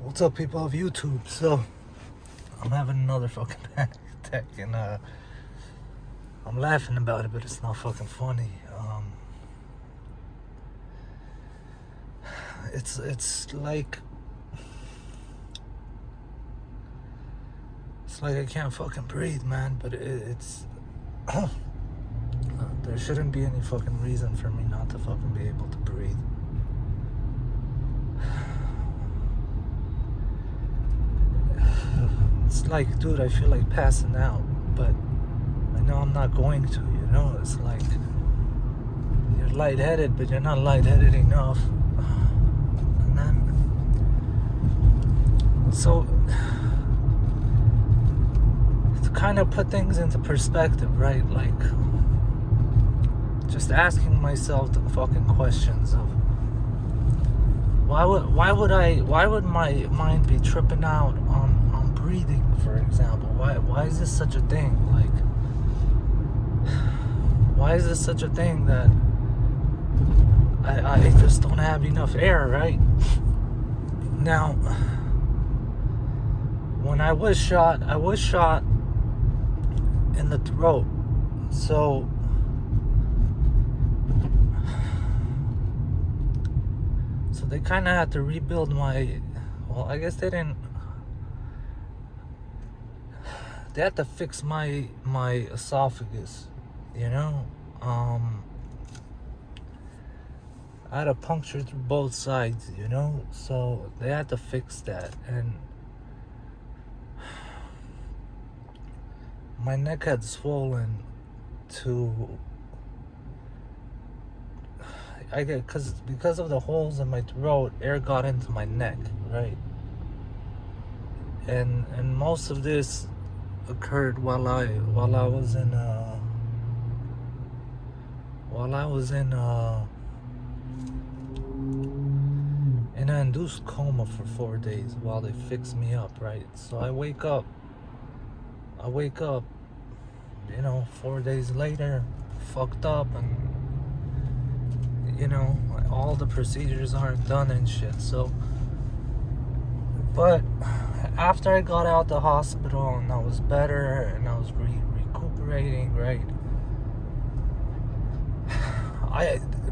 What's up, people of YouTube? So, I'm having another fucking panic attack, and I'm laughing about it, but it's not fucking funny. It's like I can't fucking breathe, man. But it's there shouldn't be any fucking reason for me not to fucking be able to breathe. It's like, dude, I feel like passing out, but I know I'm not going to, you know? It's like you're lightheaded, but you're not lightheaded enough. And then, so, to kind of put things into perspective, right? Like, just asking myself the fucking questions of, why would my mind be tripping out on breathing, for example? Why is this such a thing? Like, why is this such a thing that I just don't have enough air, right? Now, when I was shot in the throat. So they kind of had to rebuild my, well, I guess they didn't, they had to fix my esophagus, you know. I had a puncture through both sides, you know, so they had to fix that. And my neck had swollen to, I get, because of the holes in my throat, air got into my neck, right? And most of this occurred while I was in an induced coma for 4 days while they fixed me up, right? So I wake up, you know, 4 days later, fucked up, and you know, all the procedures aren't done and shit. So, but after I got out the hospital and I was better and I was recuperating, right?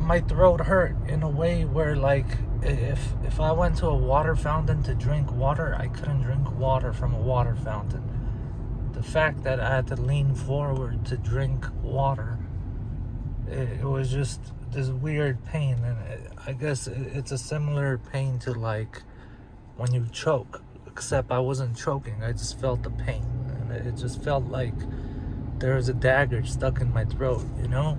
My throat hurt in a way where, like, if I went to a water fountain to drink water, I couldn't drink water from a water fountain. The fact that I had to lean forward to drink water, it was just this weird pain. And I guess it's a similar pain to, like, when you choke, except I wasn't choking, I just felt the pain, and it just felt like there was a dagger stuck in my throat, you know.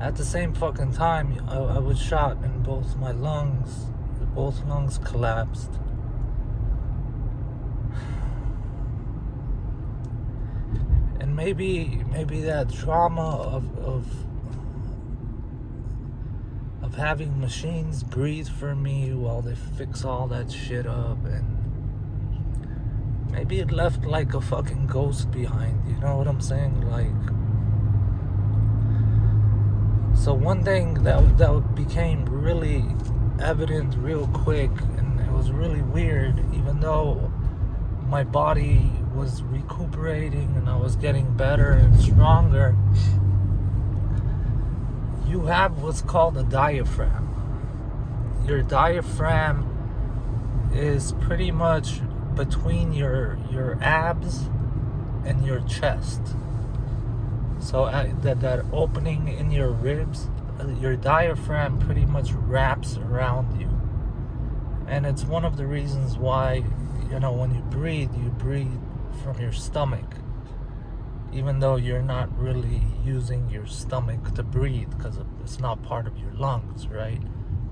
At the same fucking time, I was shot in both my lungs. Both lungs collapsed. And maybe that trauma of having machines breathe for me while they fix all that shit up, and maybe it left like a fucking ghost behind, you know what I'm saying? Like, so one thing that became really evident real quick, and it was really weird, even though my body was recuperating and I was getting better and stronger, you have what's called a diaphragm. Your diaphragm is pretty much between your abs and your chest. So that opening in your ribs, your diaphragm pretty much wraps around you. And it's one of the reasons why, you know, when you breathe from your stomach, even though you're not really using your stomach to breathe because it's not part of your lungs, right?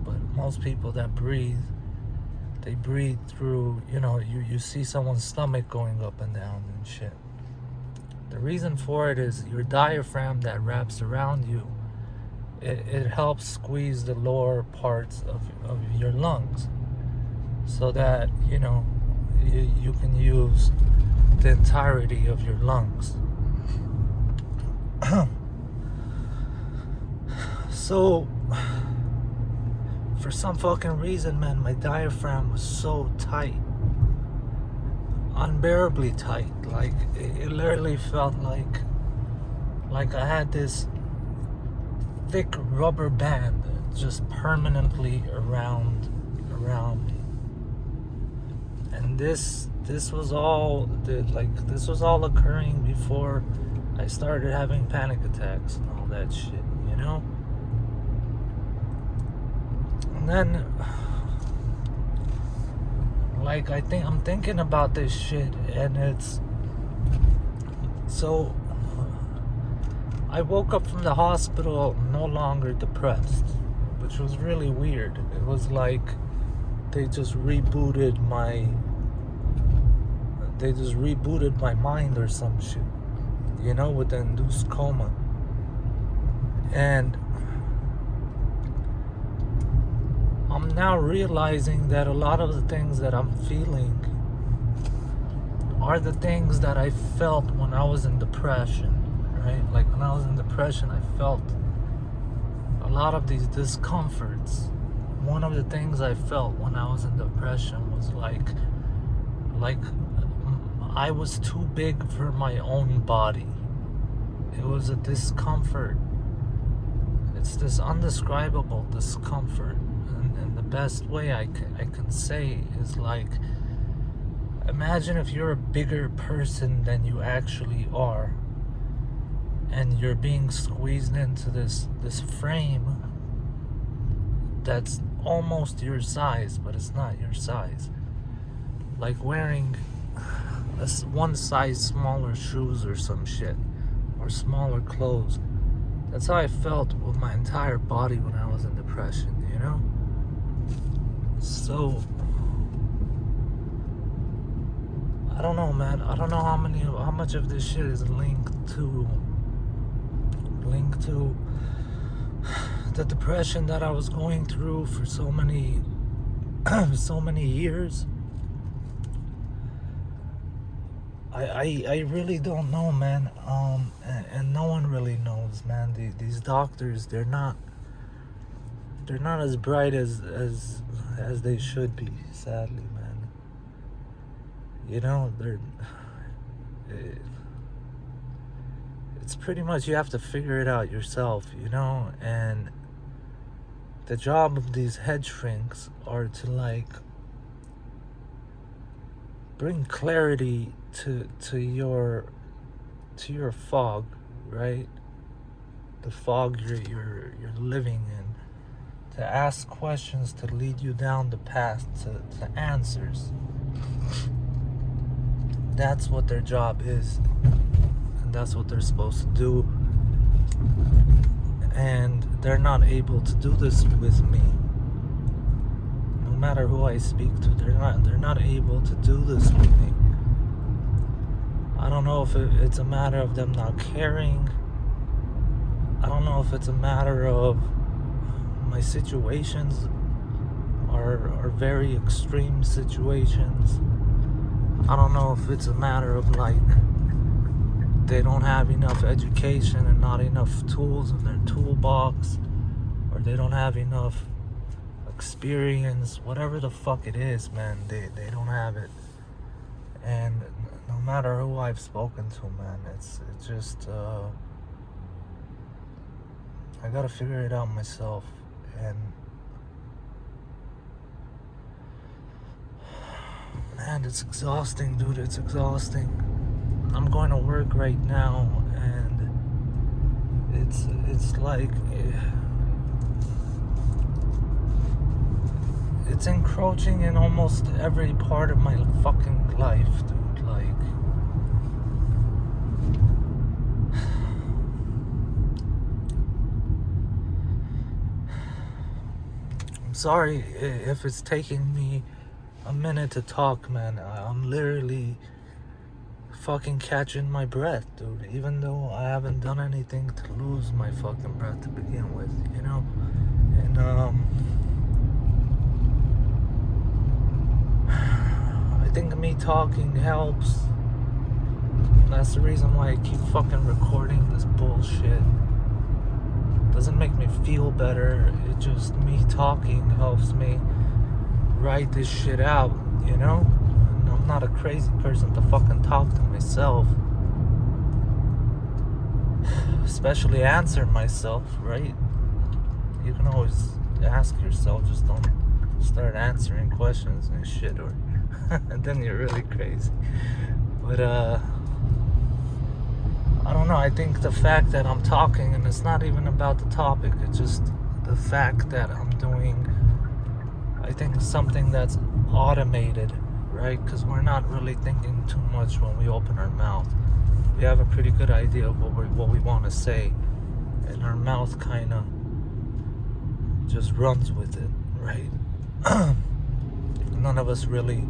But most people that breathe, they breathe through, you know, you see someone's stomach going up and down and shit. The reason for it is your diaphragm that wraps around you, it helps squeeze the lower parts of your lungs, so that, you know, you can use the entirety of your lungs. So for some fucking reason, man, my diaphragm was so tight. Unbearably tight. Like, it literally felt like I had this thick rubber band just permanently around me. And this was all occurring before I started having panic attacks and all that shit, you know? And then, like, I'm thinking about this shit, and it's so I woke up from the hospital no longer depressed, which was really weird. It was like they just rebooted my mind or some shit, you know, with the induced coma. And I'm now realizing that a lot of the things that I'm feeling are the things that I felt when I was in depression, right? Like, when I was in depression, I felt a lot of these discomforts. One of the things I felt when I was in depression was like I was too big for my own body. It was a discomfort. It's this undescribable discomfort. And the best way I can say is, like, imagine if you're a bigger person than you actually are, and you're being squeezed into this frame that's almost your size, but it's not your size. Like wearing one size smaller shoes or some shit, or smaller clothes. That's how I felt with my entire body when I was in depression, you know? So, I don't know, man. I don't know how much of this shit is linked to the depression that I was going through for so many years. I really don't know, man. And no one really knows, man. These doctors, they're not as bright as they should be, sadly, man. You know, it's pretty much, you have to figure it out yourself, you know? And the job of these head shrinks are to, like, bring clarity to your fog, right? The fog you're living in, to ask questions to lead you down the path to answers. That's what their job is, and that's what they're supposed to do. And they're not able to do this with me. No matter who I speak to, they're not able to do this with me. I don't know if it's a matter of them not caring. I don't know if it's a matter of my situations are very extreme situations. I don't know if it's a matter of, like, they don't have enough education and not enough tools in their toolbox, or they don't have enough experience. Whatever the fuck it is, man, they don't have it. And no matter who I've spoken to, man, it's just I gotta figure it out myself. And man, it's exhausting, dude. It's exhausting. I'm going to work right now, and it's like it's encroaching in almost every part of my fucking life, dude. Like, I'm sorry if it's taking me a minute to talk, man. I'm literally fucking catching my breath, dude, even though I haven't done anything to lose my fucking breath to begin with, you know? And I think me talking helps. That's the reason why I keep fucking recording this bullshit. doesn't make me feel better. It just, me talking helps me write this shit out, you know? And I'm not a crazy person to fucking talk to myself. Especially answer myself, right? You can always ask yourself, just don't start answering questions and shit, or and then you're really crazy. But I don't know, I think the fact that I'm talking, and it's not even about the topic, it's just the fact that I'm doing, I think, something that's automated, right? Because we're not really thinking too much when we open our mouth. We have a pretty good idea of what we want to say, and our mouth kind of just runs with it, right? None of us really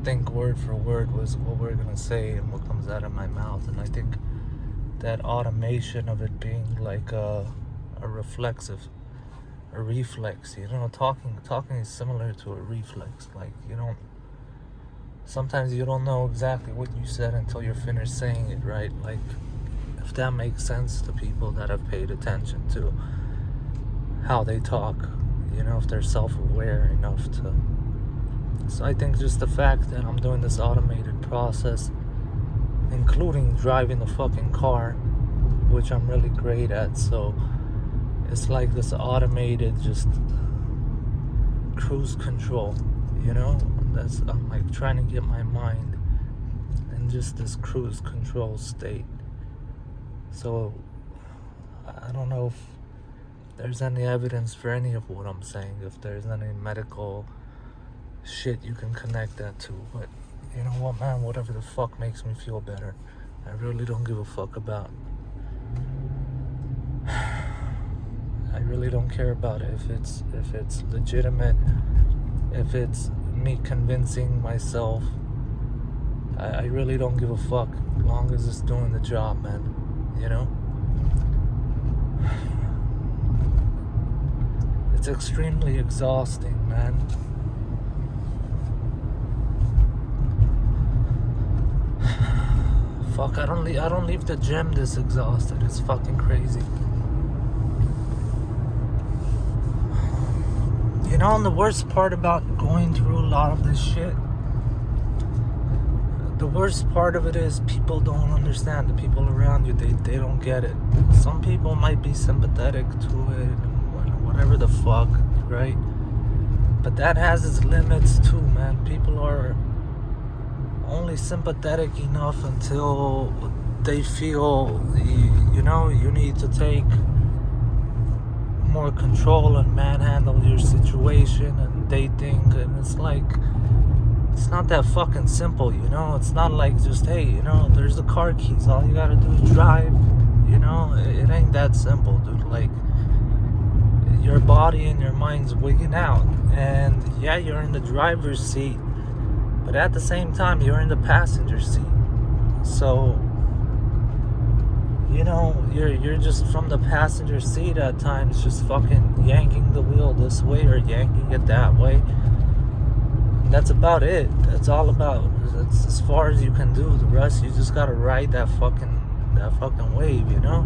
think word for word was what we're gonna say and what comes out of my mouth. And I think that automation of it being like a reflex, you know, talking is similar to a reflex. Like, you don't, sometimes you don't know exactly what you said until you're finished saying it, right? Like, if that makes sense to people that have paid attention to how they talk, you know, if they're self-aware enough to. So I think just the fact that I'm doing this automated process, including driving the fucking car, which I'm really great at, so it's like this automated just cruise control, you know? I'm like trying to get my mind in just this cruise control state. So I don't know if there's any evidence for any of what I'm saying, if there's any medical shit you can connect that to, but you know what, man, whatever the fuck makes me feel better. I really don't give a fuck about. I really don't care about it if it's legitimate, if it's me convincing myself. I really don't give a fuck, as long as it's doing the job, man, you know? It's extremely exhausting, man. Fuck, I don't leave the gym this exhausted. It's fucking crazy. You know, and the worst part about going through a lot of this shit, the worst part of it is people don't understand. The people around you, they don't get it. Some people might be sympathetic to it, and whatever the fuck, right? But that has its limits too, man. People are only sympathetic enough until they feel, you know, you need to take more control and manhandle your situation, and they think, and it's like, it's not that fucking simple, you know? It's not like just, hey, you know, there's the car keys, all you gotta do is drive, you know? It ain't that simple, dude. Like, your body and your mind's wigging out, and yeah, you're in the driver's seat, but at the same time, you're in the passenger seat. So, you know, you're just from the passenger seat at times, just fucking yanking the wheel this way or yanking it that way. And that's about it. That's all about. That's as far as you can do. The rest, you just gotta ride that fucking wave, you know.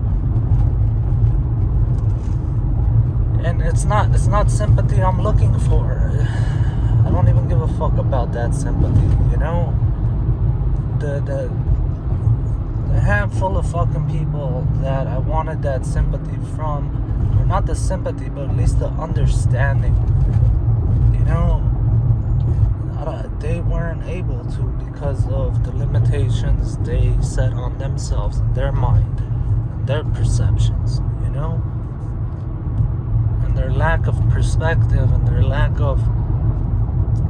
And it's not sympathy I'm looking for. I don't even give a fuck about that sympathy, you know? The handful of fucking people that I wanted that sympathy from, or not the sympathy, but at least the understanding, you know? They weren't able to because of the limitations they set on themselves and their mind and their perceptions, you know? And their lack of perspective and their lack of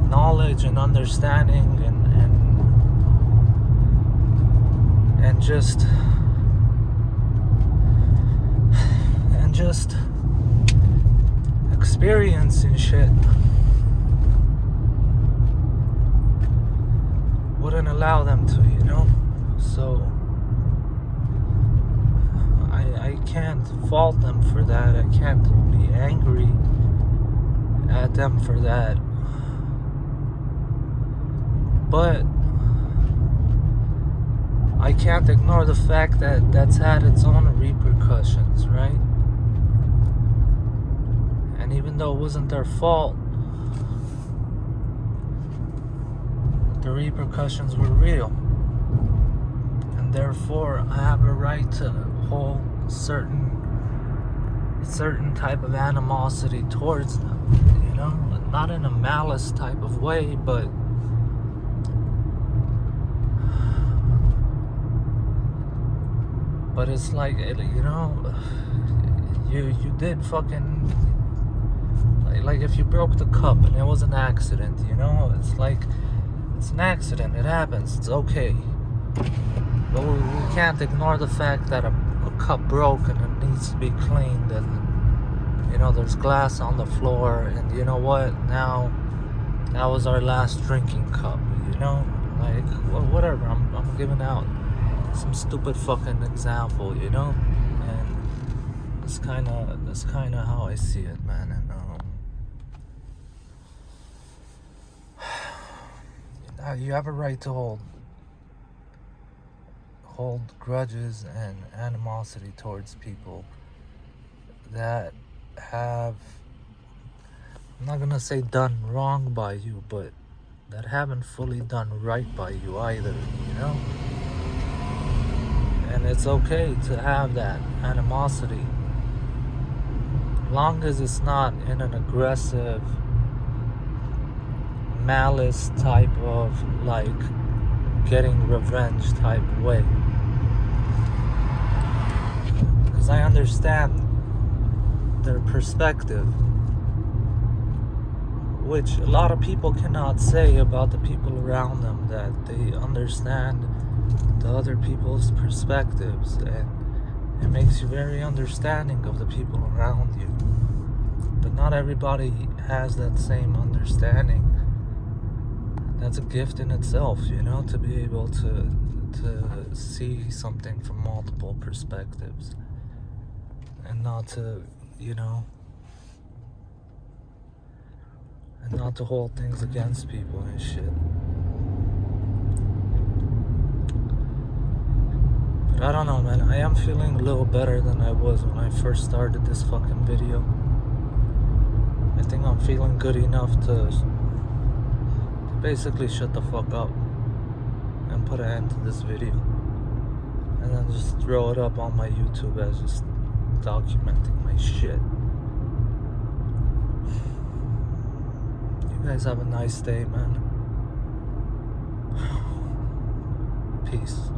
knowledge and understanding and just experience and shit wouldn't allow them to, you know? So I can't fault them for that. I can't be angry at them for that. But I can't ignore the fact that that's had its own repercussions, right? even though it wasn't their fault, the repercussions were real. And therefore, I have a right to hold certain type of animosity towards them, you know? Not in a malice type of way, but it's like, you know, you did fucking, like if you broke the cup and it was an accident, you know, it's like, it's an accident, it happens, it's okay. But we can't ignore the fact that a cup broke and it needs to be cleaned, and you know, there's glass on the floor, and you know what, now that was our last drinking cup, you know, like whatever. I'm giving out some stupid fucking example, you know, and that's kind of how I see it, man. And you have a right to hold grudges and animosity towards people that have, I'm not gonna say done wrong by you, but that haven't fully done right by you either, you know? And it's okay to have that animosity, long as it's not in an aggressive, malice type of, like, getting revenge type way. Because I understand their perspective, which a lot of people cannot say about the people around them, that they understand the other people's perspectives, and it makes you very understanding of the people around you. But not everybody has that same understanding. That's a gift in itself, you know, to be able to see something from multiple perspectives, and not to, you know, and not to hold things against people and shit. But I don't know, man. I am feeling a little better than I was when I first started this fucking video. I think I'm feeling good enough to basically shut the fuck up and put an end to this video, and then just throw it up on my YouTube as just documenting my shit. You guys have a nice day, man. Peace.